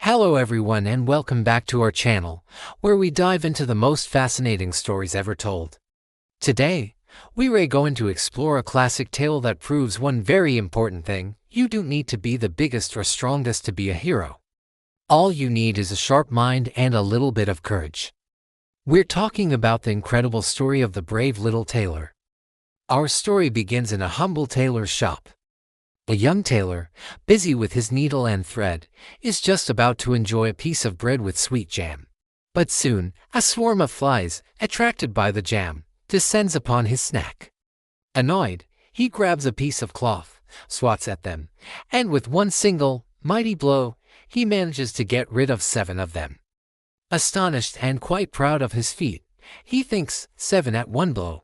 Hello everyone and welcome back to our channel, where we dive into the most fascinating stories ever told. Today, we are going to explore a classic tale that proves one very important thing: you don't need to be the biggest or strongest to be a hero. All you need is a sharp mind and a little bit of courage. We're talking about the incredible story of the brave little tailor. Our story begins in a humble tailor's shop. A young tailor, busy with his needle and thread, is just about to enjoy a piece of bread with sweet jam. But soon, a swarm of flies, attracted by the jam, descends upon his snack. Annoyed, he grabs a piece of cloth, swats at them, and with one single, mighty blow, he manages to get rid of 7 of them. Astonished and quite proud of his feat, he thinks, 7 at one blow.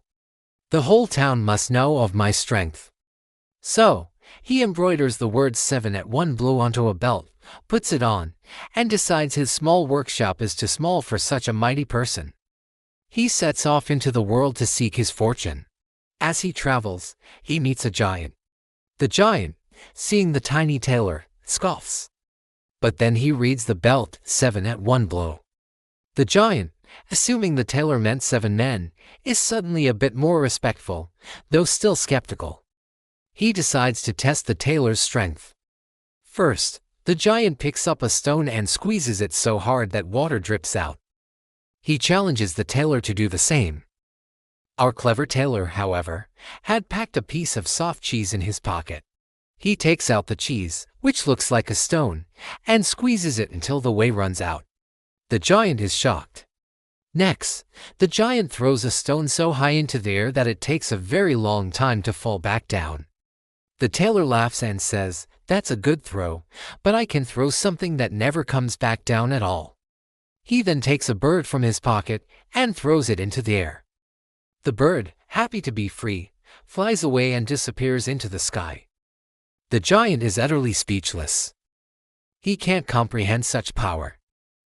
The whole town must know of my strength. So, he embroiders the words 7 at one blow onto a belt, puts it on, and decides his small workshop is too small for such a mighty person. He sets off into the world to seek his fortune. As he travels, he meets a giant. The giant, seeing the tiny tailor, scoffs. But then he reads the belt, 7 at one blow. The giant, assuming the tailor meant 7 men, is suddenly a bit more respectful, though still skeptical. He decides to test the tailor's strength. First, the giant picks up a stone and squeezes it so hard that water drips out. He challenges the tailor to do the same. Our clever tailor, however, had packed a piece of soft cheese in his pocket. He takes out the cheese, which looks like a stone, and squeezes it until the whey runs out. The giant is shocked. Next, the giant throws a stone so high into the air that it takes a very long time to fall back down. The tailor laughs and says, "That's a good throw, but I can throw something that never comes back down at all." He then takes a bird from his pocket and throws it into the air. The bird, happy to be free, flies away and disappears into the sky. The giant is utterly speechless. He can't comprehend such power.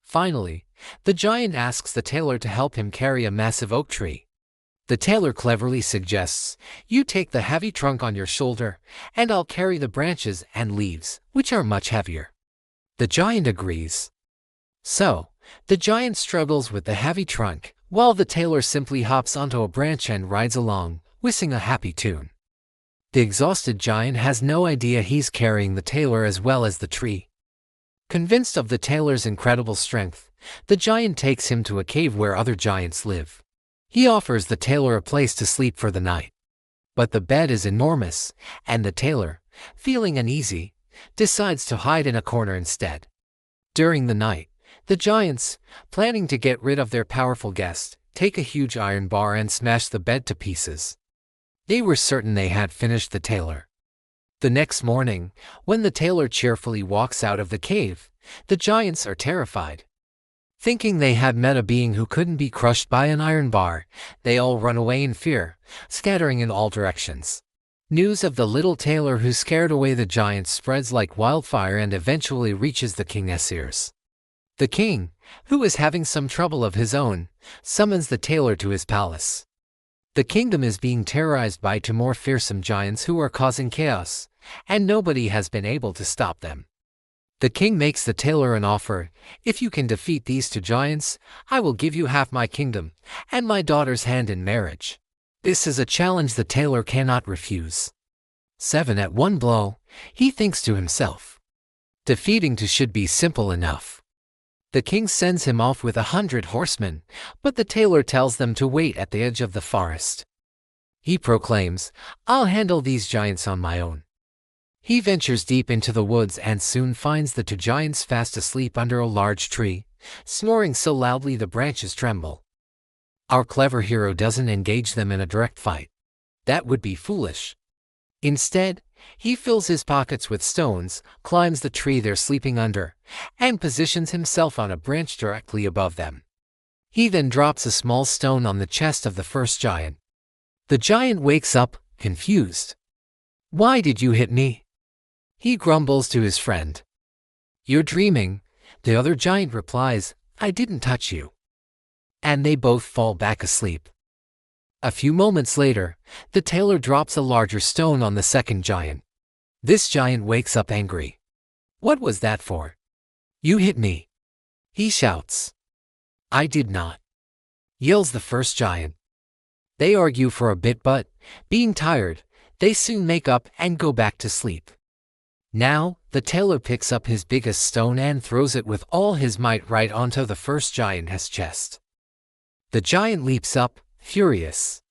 Finally, the giant asks the tailor to help him carry a massive oak tree. The tailor cleverly suggests, "You take the heavy trunk on your shoulder, and I'll carry the branches and leaves, which are much heavier." The giant agrees. So, the giant struggles with the heavy trunk, while the tailor simply hops onto a branch and rides along, whistling a happy tune. The exhausted giant has no idea he's carrying the tailor as well as the tree. Convinced of the tailor's incredible strength, the giant takes him to a cave where other giants live. He offers the tailor a place to sleep for the night. But the bed is enormous, and the tailor, feeling uneasy, decides to hide in a corner instead. During the night, the giants, planning to get rid of their powerful guest, take a huge iron bar and smash the bed to pieces. They were certain they had finished the tailor. The next morning, when the tailor cheerfully walks out of the cave, the giants are terrified. Thinking they had met a being who couldn't be crushed by an iron bar, they all run away in fear, scattering in all directions. News of the little tailor who scared away the giants spreads like wildfire and eventually reaches the king's ears. The king, who is having some trouble of his own, summons the tailor to his palace. The kingdom is being terrorized by 2 more fearsome giants who are causing chaos, and nobody has been able to stop them. The king makes the tailor an offer: "If you can defeat these 2 giants, I will give you half my kingdom and my daughter's hand in marriage." This is a challenge the tailor cannot refuse. 7 at one blow, he thinks to himself. Defeating 2 should be simple enough. The king sends him off with 100 horsemen, but the tailor tells them to wait at the edge of the forest. He proclaims, "I'll handle these giants on my own." He ventures deep into the woods and soon finds the 2 giants fast asleep under a large tree, snoring so loudly the branches tremble. Our clever hero doesn't engage them in a direct fight. That would be foolish. Instead, he fills his pockets with stones, climbs the tree they're sleeping under, and positions himself on a branch directly above them. He then drops a small stone on the chest of the first giant. The giant wakes up, confused. "Why did you hit me?" he grumbles to his friend. "You're dreaming," the other giant replies. "I didn't touch you." And they both fall back asleep. A few moments later, the tailor drops a larger stone on the second giant. This giant wakes up angry. "What was that for?" "You hit me," he shouts. "I did not," yells the first giant. They argue for a bit, but, being tired, they soon make up and go back to sleep. Now, the tailor picks up his biggest stone and throws it with all his might right onto the first giant's chest. The giant leaps up, furious.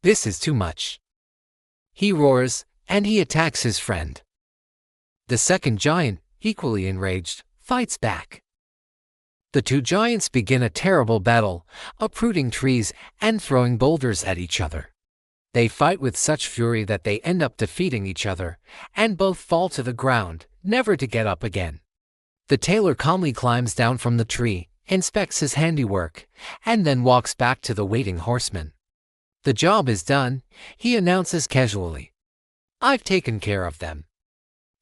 This is too much. He roars, and he attacks his friend. The second giant, equally enraged, fights back. The two giants begin a terrible battle, uprooting trees and throwing boulders at each other. They fight with such fury that they end up defeating each other, and both fall to the ground, never to get up again. The tailor calmly climbs down from the tree, inspects his handiwork, and then walks back to the waiting horsemen. "The job is done," he announces casually. "I've taken care of them."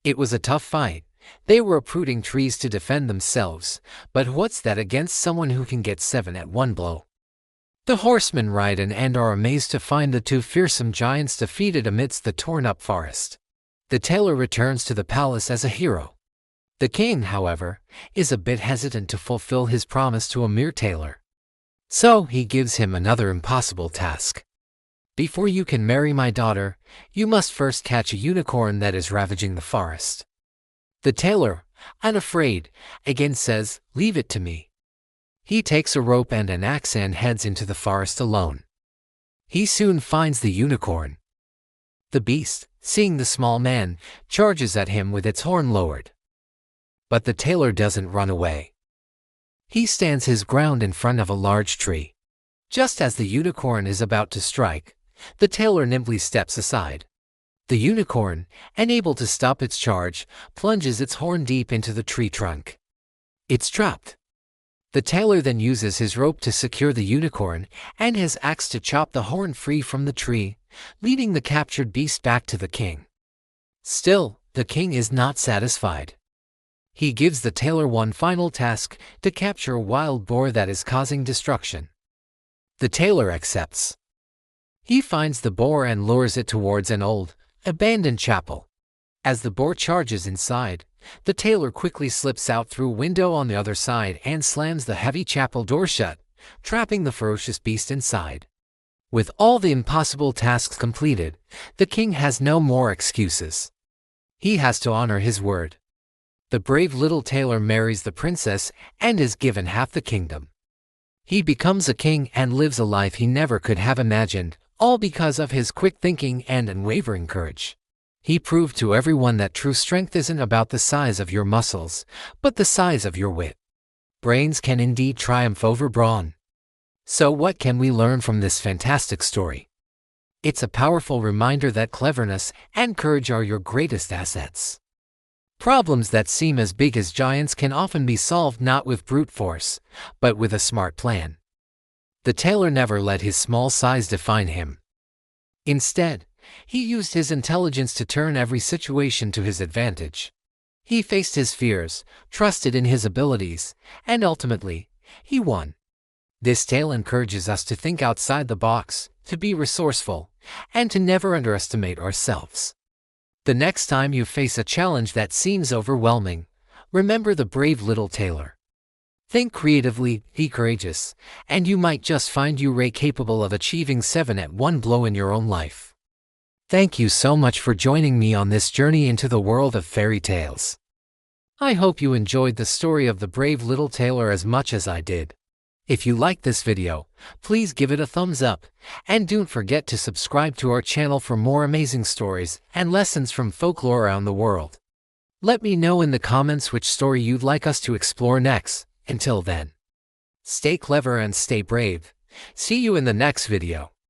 It was a tough fight. They were uprooting trees to defend themselves, but what's that against someone who can get 7 at one blow? The horsemen ride in and are amazed to find the two fearsome giants defeated amidst the torn-up forest. The tailor returns to the palace as a hero. The king, however, is a bit hesitant to fulfill his promise to a mere tailor. So he gives him another impossible task. "Before you can marry my daughter, you must first catch a unicorn that is ravaging the forest." The tailor, unafraid, again says, "Leave it to me." He takes a rope and an axe and heads into the forest alone. He soon finds the unicorn. The beast, seeing the small man, charges at him with its horn lowered. But the tailor doesn't run away. He stands his ground in front of a large tree. Just as the unicorn is about to strike, the tailor nimbly steps aside. The unicorn, unable to stop its charge, plunges its horn deep into the tree trunk. It's trapped. The tailor then uses his rope to secure the unicorn and his axe to chop the horn free from the tree, leading the captured beast back to the king. Still, the king is not satisfied. He gives the tailor one final task, to capture a wild boar that is causing destruction. The tailor accepts. He finds the boar and lures it towards an old, abandoned chapel. As the boar charges inside, the tailor quickly slips out through a window on the other side and slams the heavy chapel door shut, trapping the ferocious beast inside. With all the impossible tasks completed, the king has no more excuses. He has to honor his word. The brave little tailor marries the princess and is given half the kingdom. He becomes a king and lives a life he never could have imagined, all because of his quick thinking and unwavering courage. He proved to everyone that true strength isn't about the size of your muscles, but the size of your wit. Brains can indeed triumph over brawn. So what can we learn from this fantastic story? It's a powerful reminder that cleverness and courage are your greatest assets. Problems that seem as big as giants can often be solved not with brute force, but with a smart plan. The tailor never let his small size define him. Instead, he used his intelligence to turn every situation to his advantage. He faced his fears, trusted in his abilities, and ultimately, he won. This tale encourages us to think outside the box, to be resourceful, and to never underestimate ourselves. The next time you face a challenge that seems overwhelming, remember the brave little tailor. Think creatively, be courageous, and you might just find you're capable of achieving 7 at one blow in your own life. Thank you so much for joining me on this journey into the world of fairy tales. I hope you enjoyed the story of the brave little tailor as much as I did. If you liked this video, please give it a thumbs up, and don't forget to subscribe to our channel for more amazing stories and lessons from folklore around the world. Let me know in the comments which story you'd like us to explore next. Until then, stay clever and stay brave. See you in the next video.